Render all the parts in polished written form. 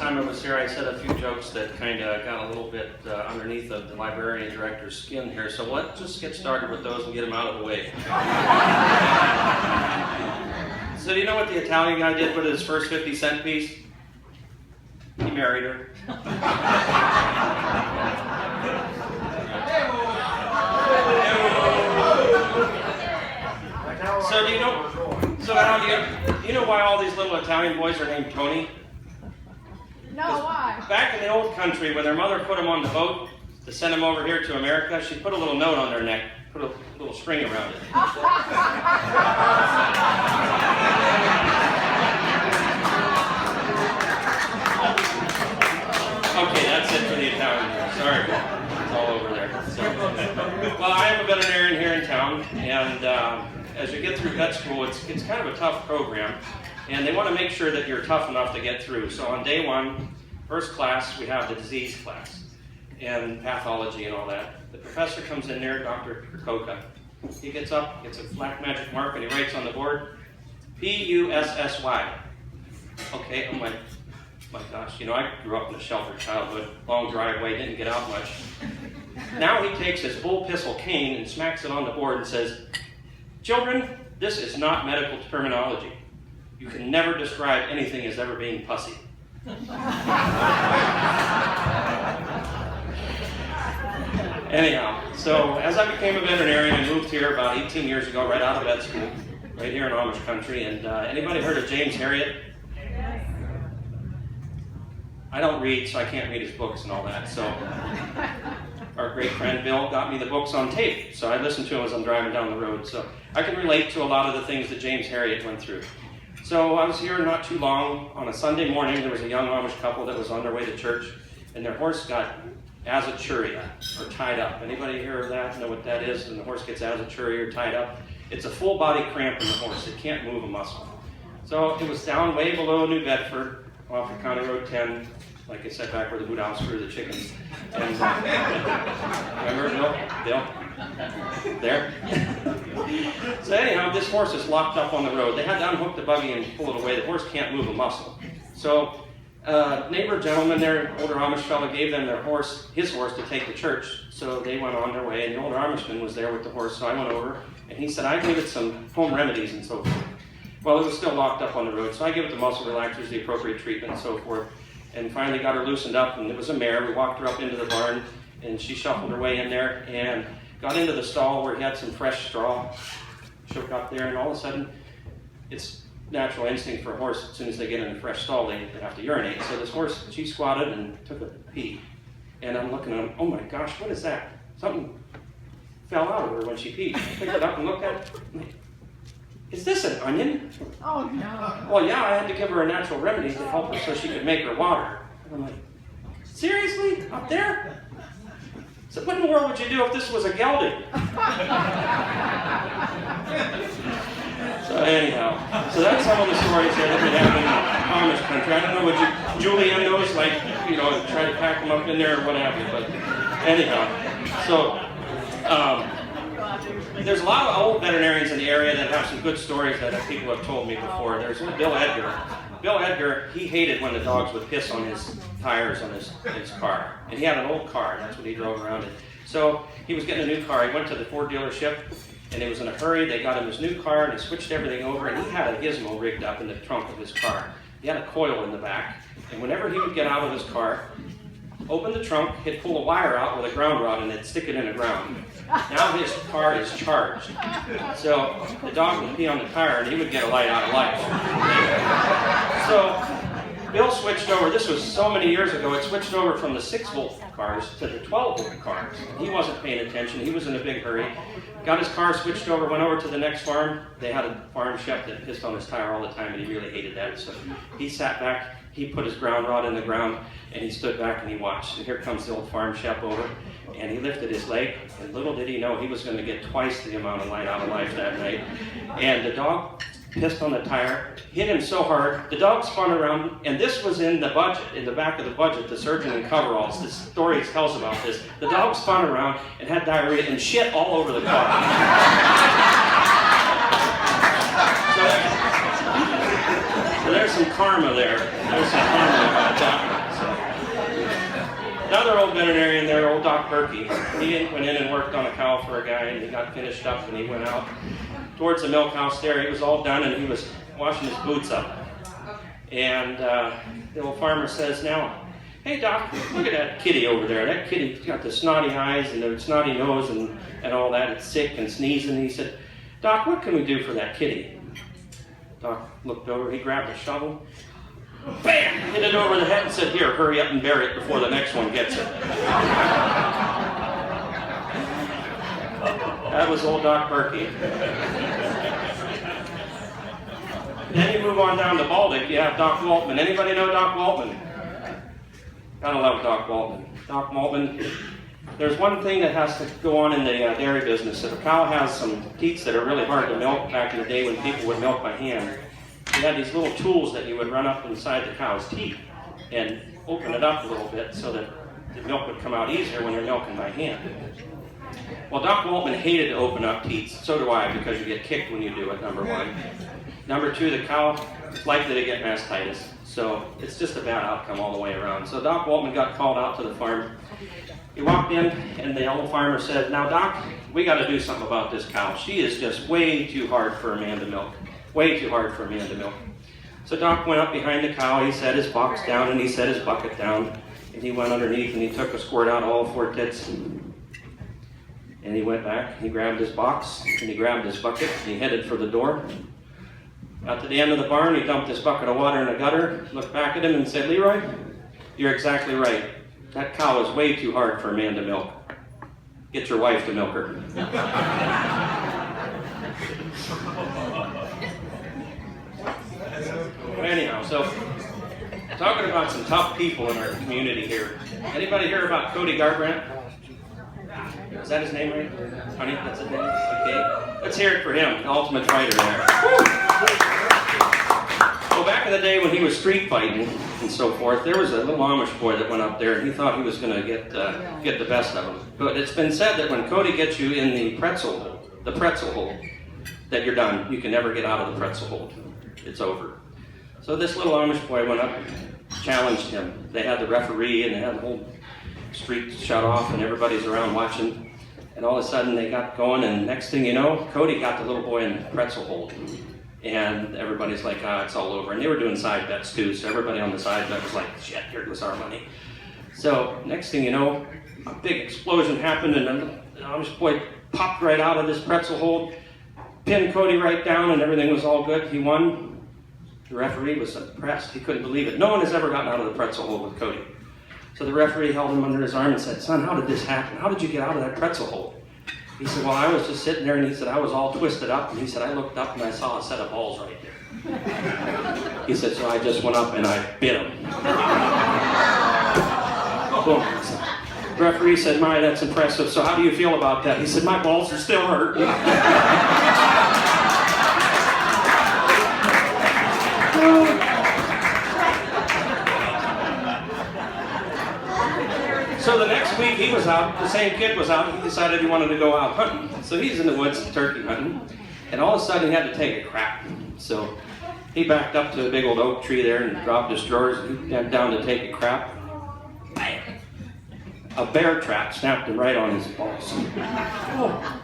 time I was here, I said a few jokes that kind of got a little bit underneath of the librarian director's skin here. So let's just get started with those and get them out of the way. So do you know what the Italian guy did with his first 50-cent piece? He married her. So do you know? So now do you know why all these little Italian boys are named Tony? No, why? Back in the old country, when their mother put them on the boat to send them over here to America, she put a little note on their neck, put a little string around it. Okay, that's it for the Italian. Sorry, it's all over there. So, well, I am a veterinarian here in town, and as you get through vet school, it's kind of a tough program, and they want to make sure that you're tough enough to get through. So on day one, first class, we have the disease class and pathology and all that. The professor comes in there, Dr. Koka. He gets up, gets a black magic mark, and he writes on the board, P-U-S-S-Y. Okay, I'm like, my gosh, you know, I grew up in a sheltered childhood, long driveway, didn't get out much. Now he takes his bull pistol cane and smacks it on the board and says, children, this is not medical terminology. You can never describe anything as ever being pussy. Anyhow, so as I became a veterinarian, I moved here about 18 years ago, right out of vet school, right here in Amish country. And anybody heard of James Herriot? I don't read, so I can't read his books and all that. So our great friend Bill got me the books on tape, so I listened to them as I'm driving down the road. So I can relate to a lot of the things that James Herriot went through. So I was here not too long. On a Sunday morning, there was a young Amish couple that was on their way to church, and their horse got azoturia, or tied up. Anybody hear of that? Know what that is? When the horse gets azoturia or tied up? It's a full body cramp in the horse. It can't move a muscle. So it was down way below New Bedford, off of County Road 10, like I said, back where the boot house for the chickens. And remember Bill? There? So anyhow, this horse is locked up on the road. They had to unhook the buggy and pull it away. The horse can't move a muscle. So neighbor gentleman there, older Amish fellow, gave them his horse to take to church. So they went on their way, and the older Amishman was there with the horse. So I went over, and he said, I gave it some home remedies and so forth. Well, it was still locked up on the road, so I gave it the muscle relaxers, the appropriate treatment, and so forth, and finally got her loosened up, and it was a mare. We walked her up into the barn, and she shuffled her way in there, and got into the stall where he had some fresh straw, shook up there, and all of a sudden, it's natural instinct for a horse, as soon as they get in a fresh stall, they have to urinate. So this horse, she squatted and took a pee, and I'm looking at him, oh my gosh, what is that? Something fell out of her when she peed. I picked it up and looked at it. Is this an onion? Oh, no. Well, yeah, I had to give her a natural remedy to help her so she could make her water. And I'm like, seriously? Up there? So what in the world would you do if this was a gelding? So anyhow, so that's some of the stories here that we have in Amish country. I don't know what Julian knows, like, you know, try to pack them up in there or what have you. But anyhow, so there's a lot of old veterinarians in the area that have some good stories that people have told me before. There's Bill Edgar. Bill Edgar, he hated when the dogs would piss on his tires on his car. And he had an old car, and that's what he drove around in. So he was getting a new car. He went to the Ford dealership, and he was in a hurry. They got him his new car, and he switched everything over, and he had a gizmo rigged up in the trunk of his car. He had a coil in the back, and whenever he would get out of his car, open the trunk, he'd pull a wire out with a ground rod, and they'd stick it in the ground. Now his car is charged. So the dog would pee on the tire, and he would get a light out of life. So Bill switched over. This was so many years ago. It switched over from the 6-volt cars to the 12-volt cars. He wasn't paying attention. He was in a big hurry. Got his car switched over, went over to the next farm. They had a farm chef that pissed on his tire all the time, and he really hated that. So he sat back. He put his ground rod in the ground, and he stood back and he watched. And here comes the old farm chef over, and he lifted his leg, and little did he know he was going to get twice the amount of light out of life that night. And the dog pissed on the tire, hit him so hard, the dog spun around, and this was in the budget, in the back of the budget, the surgeon in coveralls. The story tells about this. The dog spun around and had diarrhea and shit all over the car. So there's some karma there. There's some karma about that. another old veterinarian there, old Doc Berkey. He went in and worked on a cow for a guy, and he got finished up, and he went out towards the milk house there. He was all done, and he was washing his boots up. And the old farmer says, now, hey, Doc, look at that kitty over there. That kitty's got the snotty eyes and the snotty nose and all that. It's sick and sneezing. And he said, Doc, what can we do for that kitty? Doc looked over. He grabbed a shovel. Bam! Hit it over the head and said, here, hurry up and bury it before the next one gets it. That was old Doc Berkey. Then you move on down to Baltic, you have Doc Waltman. Anybody know Doc Waltman? Gotta love Doc Waltman. Doc Waltman, there's one thing that has to go on in the dairy business. If a cow has some teats that are really hard to milk, back in the day when people would milk by hand, you had these little tools that you would run up inside the cow's teat and open it up a little bit so that the milk would come out easier when you're milking by hand. Well, Doc Waltman hated to open up teats. So do I, because you get kicked when you do it, number one. Number two, the cow is likely to get mastitis. So it's just a bad outcome all the way around. So Doc Waltman got called out to the farm. He walked in, and the old farmer said, now, Doc, we got to do something about this cow. She is just way too hard for a man to milk. Way too hard for a man to milk. So Doc went up behind the cow. He set his box down, and he set his bucket down. And he went underneath, and he took a squirt out of all four tits. And he went back. He grabbed his box, and he grabbed his bucket, and he headed for the door. Got to the end of the barn, he dumped his bucket of water in the gutter, looked back at him and said, Leroy, you're exactly right. That cow is way too hard for a man to milk. Get your wife to milk her. Anyhow, so talking about some tough people in our community here. Anybody hear about Cody Garbrandt? Is that his name right? Honey, that's his name? Okay. Let's hear it for him, the ultimate fighter there. Well, back in the day when he was street fighting and so forth, there was a little Amish boy that went up there and he thought he was going to get the best of him. But it's been said that when Cody gets you in the pretzel hole, that you're done. You can never get out of the pretzel hole. It's over. So this little Amish boy went up, challenged him. They had the referee and they had the whole street shut off and everybody's around watching. And all of a sudden they got going, and next thing you know, Cody got the little boy in the pretzel hole. And everybody's like, it's all over. And they were doing side bets too, so everybody on the side bet was like, shit, here goes our money. So next thing you know, a big explosion happened, and then the Amish boy popped right out of this pretzel hole, pinned Cody right down, and everything was all good. He won. The referee was impressed. He couldn't believe it. No one has ever gotten out of the pretzel hole with Cody. So the referee held him under his arm and said, son, how did this happen? How did you get out of that pretzel hole? He said, well, I was just sitting there, and he said, I was all twisted up, and he said, I looked up and I saw a set of balls right there. He said, so I just went up and I bit him. Boom. The referee said, my, that's impressive. So how do you feel about that? He said, my balls are still hurting. So the next week he was out, the same kid was out, and he decided he wanted to go out hunting. So he's in the woods turkey hunting, and all of a sudden he had to take a crap. So he backed up to a big old oak tree there and dropped his drawers, and he went down to take a crap. Bam! A bear trap snapped him right on his balls. Oh.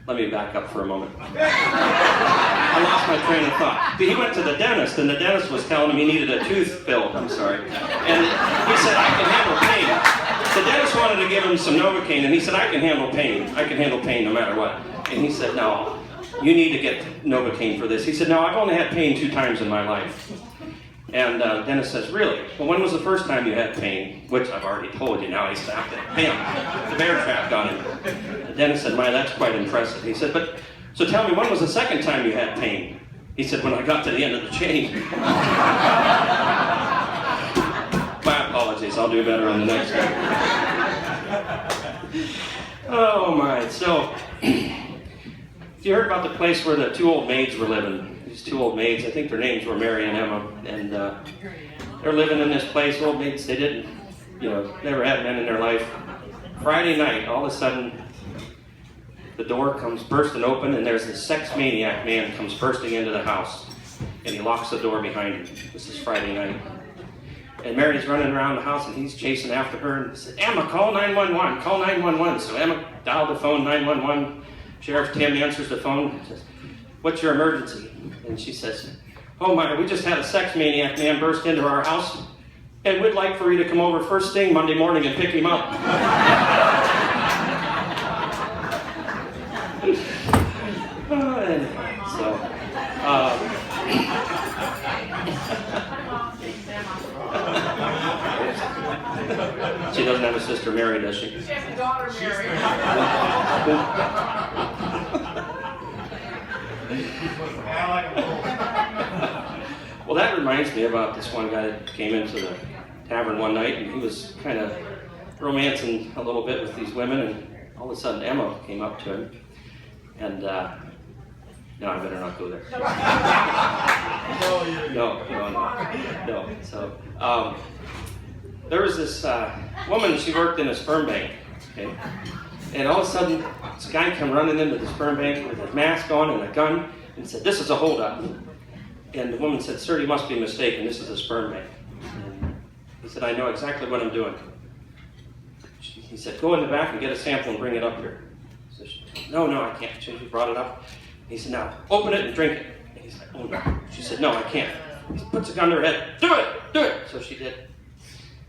Let me back up for a moment. I lost my train of thought. He went to the dentist, and the dentist was telling him he needed a tooth filled, And he said, I can handle pain. The dentist wanted to give him some Novocaine, and he said, I can handle pain. I can handle pain no matter what. And he said, no, you need to get Novocaine for this. He said, no, I've only had pain 2 times in my life. And the dentist says, really? Well, when was the first time you had pain? Which I've already told you, now he snapped it. Bam! The bear trap got him. The dentist said, my, that's quite impressive. He said, but, so tell me, when was the second time you had pain? He said, when I got to the end of the chain. My apologies, I'll do better on the next one. Oh my, so, you heard about the place where the 2 old maids were living. These 2 old maids, I think their names were Mary and Emma, and they're living in this place. Old maids, they didn't, never had men in their life. Friday night, all of a sudden, the door comes bursting open, and there's this sex maniac man comes bursting into the house, and he locks the door behind him. This is Friday night. And Mary's running around the house, and he's chasing after her, and said, Emma, call 911, call 911. So Emma dialed the phone, 911. Sheriff Tim answers the phone and says, what's your emergency? And she says, oh my, we just had a sex maniac man burst into our house, and we'd like for you to come over first thing Monday morning and pick him up. She doesn't have a sister Mary, does she? She has a daughter, Mary. Well, that reminds me about this one guy that came into the tavern one night, and he was kind of romancing a little bit with these women, and all of a sudden Emma came up to him, and no, I better not go there. No. So there was this woman, she worked in a sperm bank, okay? And all of a sudden, this guy came running into the sperm bank with a mask on and a gun and said, this is a holdup. And the woman said, sir, you must be mistaken, this is a sperm bank. And he said, I know exactly what I'm doing. He said, go in the back and get a sample and bring it up here. So she said, no, I can't. She brought it up. He said, now, open it and drink it. And he's like, oh no. She said, no, I can't. He puts a gun to her head. Do it. So she did.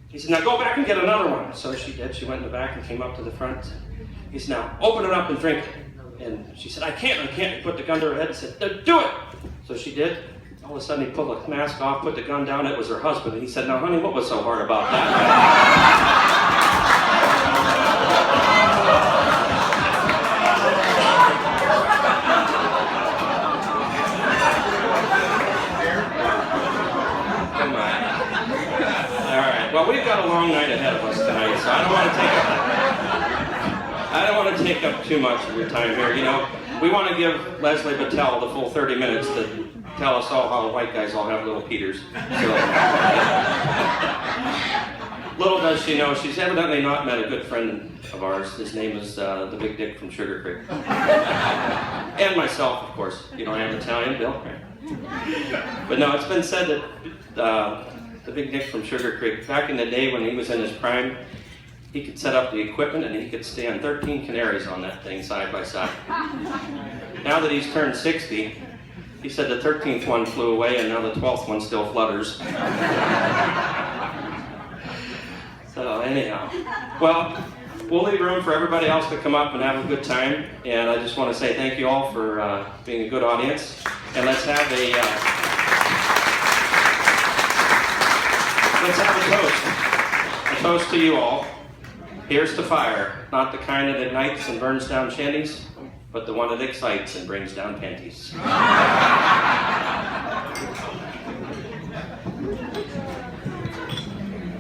He said, now go back and get another one. So she did. She went in the back and came up to the front. He said, now, open it up and drink it. And she said, I can't. He put the gun to her head and said, do it. So she did. All of a sudden, he pulled the mask off, put the gun down. It was her husband. And he said, now, honey, what was so hard about that? Well, we've got a long night ahead of us tonight, so I don't want to take up too much of your time here. You know, we want to give Leslie Battelle the full 30 minutes to tell us all how the white guys all have little Peters. So, little does she know, she's evidently not met a good friend of ours. His name is the Big Dick from Sugar Creek. And myself, of course. You know, I am Italian, Bill. But no, it's been said that the Big Dick from Sugar Creek, back in the day when he was in his prime, he could set up the equipment and he could stand 13 canaries on that thing side by side. Now that he's turned 60, he said the 13th one flew away and now the 12th one still flutters. So anyhow, well, we'll leave room for everybody else to come up and have a good time. And I just want to say thank you all for being a good audience. And let's have a toast. A toast to you all. Here's to fire, not the kind that ignites and burns down shanties, but the one that excites and brings down panties.